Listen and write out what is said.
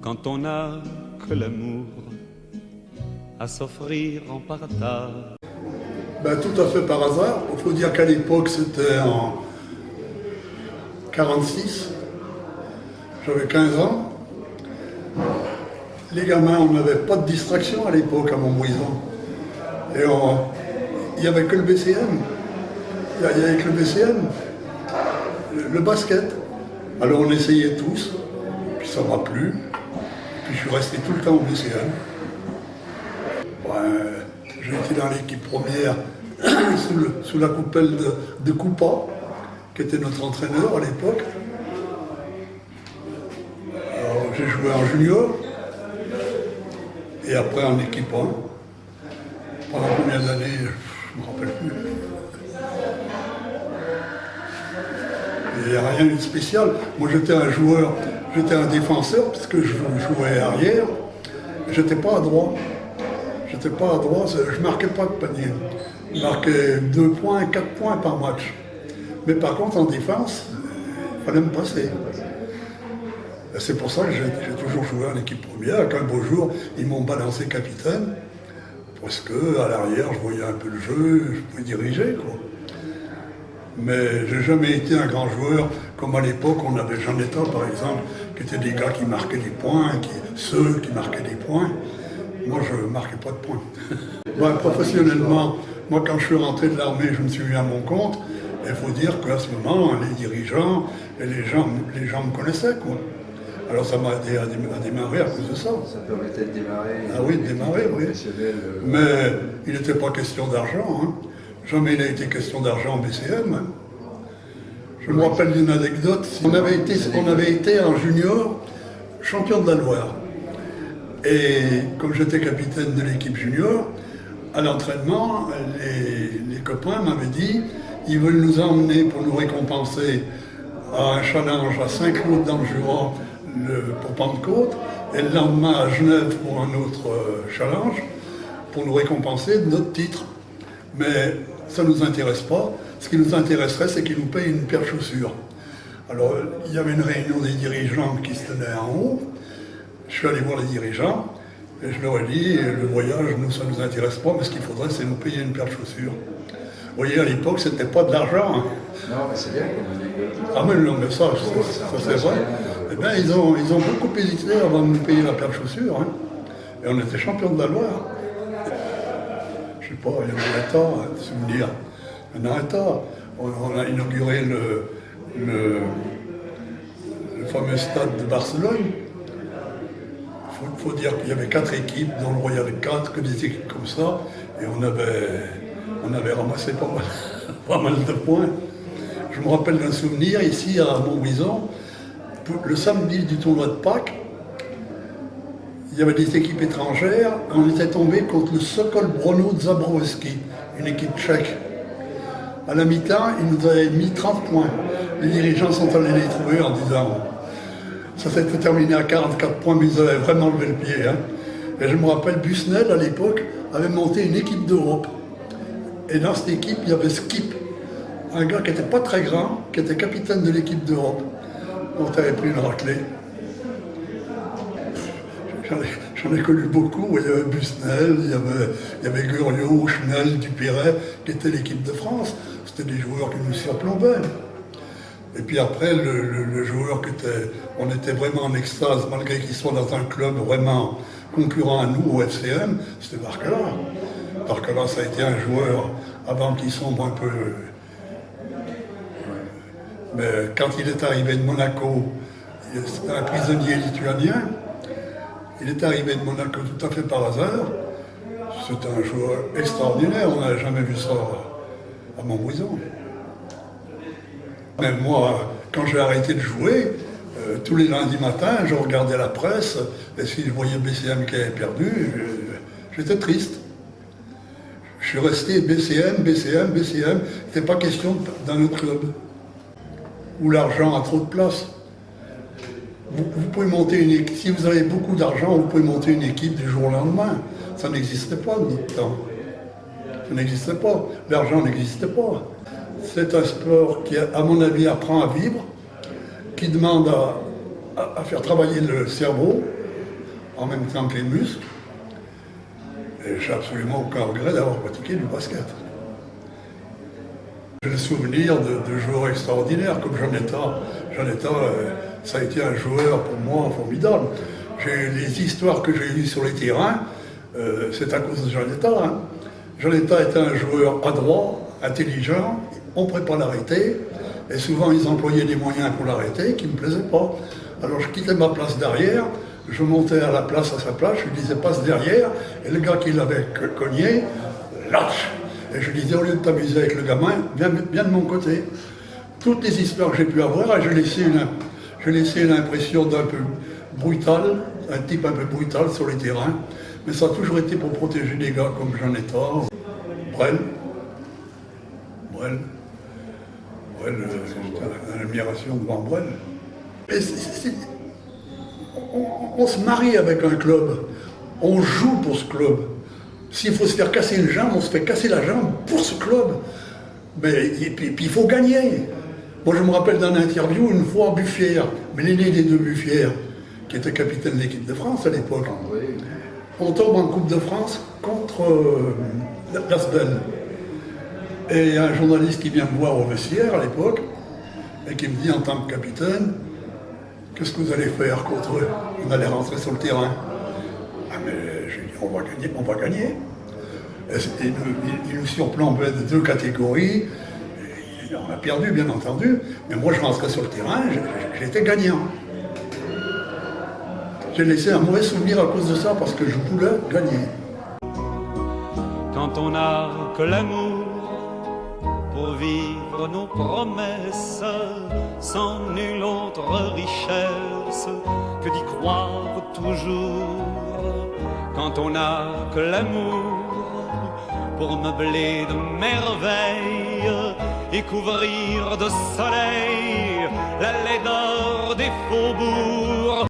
quand on n'a que l'amour à s'offrir en partage. Ben, tout à fait par hasard. Il faut dire qu'à l'époque, c'était en 46. J'avais 15 ans. Les gamins, on n'avait pas de distraction à l'époque à Montbrison. Et il n'y avait que le BCM. Il n'y avait que le BCM. Le basket. Alors on essayait tous. Puis ça m'a plu. Puis je suis resté tout le temps au BCM. J'ai été dans l'équipe première sous la coupelle de Coupa, qui était notre entraîneur à l'époque. Alors j'ai joué en junior et après en équipe 1. Pendant combien d'années, je ne me rappelle plus. Il n'y a rien de spécial. Moi j'étais un joueur, j'étais un défenseur parce que je jouais arrière. J'étais pas à droite. J'étais pas à droite, je marquais pas de panier. Je marquais 2 points, 4 points par match. Mais par contre en défense, il fallait me passer. C'est pour ça que j'ai toujours joué en équipe première. Qu'un beau jour, ils m'ont balancé capitaine. Parce qu'à l'arrière, je voyais un peu le jeu, je pouvais diriger, quoi. Mais j'ai jamais été un grand joueur, comme à l'époque, on avait Jean État, par exemple, qui étaient des gars qui marquaient des points, ceux qui marquaient des points. Moi, je ne marquais pas de points. Professionnellement, moi, quand je suis rentré de l'armée, je me suis mis à mon compte. Et il faut dire qu'à ce moment, les dirigeants et les gens me connaissaient, quoi. Alors ça m'a aidé à démarrer à cause de ça. Ça permettait de démarrer. Ah oui, de démarrer, oui. Mais il n'était pas question d'argent. Hein. Jamais il n'a été question d'argent en BCM. Je me rappelle d'une anecdote. On avait été en junior champion de la Loire. Et comme j'étais capitaine de l'équipe junior, à l'entraînement, les copains m'avaient dit ils veulent nous emmener pour nous récompenser à un challenge à Saint-Claude dans le Jura pour Pentecôte, et le lendemain à Genève pour un autre challenge, pour nous récompenser de notre titre. Mais ça ne nous intéresse pas. Ce qui nous intéresserait, c'est qu'ils nous payent une paire de chaussures. Alors, il y avait une réunion des dirigeants qui se tenait en haut. Je suis allé voir les dirigeants et je leur ai dit, le voyage, nous, ça ne nous intéresse pas, mais ce qu'il faudrait, c'est nous payer une paire de chaussures. Vous voyez, à l'époque, c'était pas de l'argent. Hein. Non, mais c'est bien qu'on ait... Ah mais non, mais ça c'est vrai. Eh bien, ils ont beaucoup hésité avant de nous payer la paire de chaussures. Hein. Et on était champions de la Loire. Je sais pas, il y en a un tas, souvenir. Il y en a un tas. On a inauguré le fameux stade de Barcelone. Il faut dire qu'il y avait 4 équipes, dont le Royal 4, que des équipes comme ça, et on avait ramassé pas mal de points. Je me rappelle d'un souvenir ici à Montbrison, le samedi du tournoi de Pâques, il y avait des équipes étrangères, on était tombé contre le Sokol Brno de Zabrowski, une équipe tchèque. À la mi-temps, ils nous avaient mis 30 points. Les dirigeants sont allés les trouver en disant ça s'était terminé à 44 points, mais ils avaient vraiment levé le pied. Hein. Et je me rappelle, Busnel, à l'époque, avait monté une équipe d'Europe. Et dans cette équipe, il y avait Skip, un gars qui n'était pas très grand, qui était capitaine de l'équipe d'Europe. On avait pris une raclée. J'en ai connu beaucoup. Il y avait Busnel, il y avait Guriot, Schnell, Dupéret, qui était l'équipe de France. C'était des joueurs qui nous surplombaient. Et puis après, le joueur on était vraiment en extase, malgré qu'il soit dans un club vraiment concurrent à nous, au FCM, c'était Barcala. Barcala, ça a été un joueur, avant qu'il sombre un peu. Mais quand il est arrivé de Monaco, c'était un prisonnier lituanien, il est arrivé de Monaco tout à fait par hasard. C'était un joueur extraordinaire, on n'avait jamais vu ça à Montbrison. Même moi, quand j'ai arrêté de jouer, tous les lundis matins, je regardais la presse, et si je voyais BCM qui avait perdu, j'étais triste. Je suis resté BCM, c'était pas question d'un autre club, où l'argent a trop de place. Vous pouvez monter une équipe, si vous avez beaucoup d'argent, vous pouvez monter une équipe du jour au lendemain. Ça n'existait pas de notre temps. Ça n'existait pas. L'argent n'existait pas. C'est un sport qui, à mon avis, apprend à vivre, qui demande à faire travailler le cerveau, en même temps que les muscles. Et j'ai absolument aucun regret d'avoir pratiqué du basket. J'ai le souvenir de joueurs extraordinaires comme Janetta. Janetta, ça a été un joueur pour moi formidable. Les histoires que j'ai eues sur les terrains, c'est à cause de Janetta. Hein. Janetta était un joueur adroit, intelligent, on ne pouvait pas l'arrêter. Et souvent, ils employaient des moyens pour l'arrêter qui ne me plaisaient pas. Alors je quittais ma place derrière, je montais à la place, à sa place, je lui disais passe derrière, et le gars qui l'avait cogné, lâche. Et je lui disais, au lieu de t'amuser avec le gamin, viens de mon côté. Toutes les histoires que j'ai pu avoir, j'ai laissé une impression d'un peu brutal, un type un peu brutal sur les terrains, mais ça a toujours été pour protéger des gars comme Janetta, Brel, j'ai une admiration devant Brel. Et on se marie avec un club, on joue pour ce club. S'il faut se faire casser une jambe, on se fait casser la jambe pour ce club. Et puis il faut gagner. Moi je me rappelle d'un interview une fois à Buffière, mais l'aîné des deux Buffière, qui était capitaine de l'équipe de France à l'époque. On tombe en Coupe de France contre l'Asbel. Et il y a un journaliste qui vient me voir au vestiaire à l'époque et qui me dit en tant que capitaine, qu'est-ce que vous allez faire contre eux? On allait rentrer sur le terrain. Ah mais j'ai dit, on va gagner. Et il nous surplombait de 2 catégories. Et on a perdu, bien entendu. Mais moi, je rentrais sur le terrain, j'étais gagnant. J'ai laissé un mauvais souvenir à cause de ça, parce que je voulais gagner. Quand on n'a que l'amour pour vivre nos promesses, sans nulle autre richesse que d'y croire toujours. Quand on n'a que l'amour pour meubler de merveilles et couvrir de soleil la laideur des faubourgs.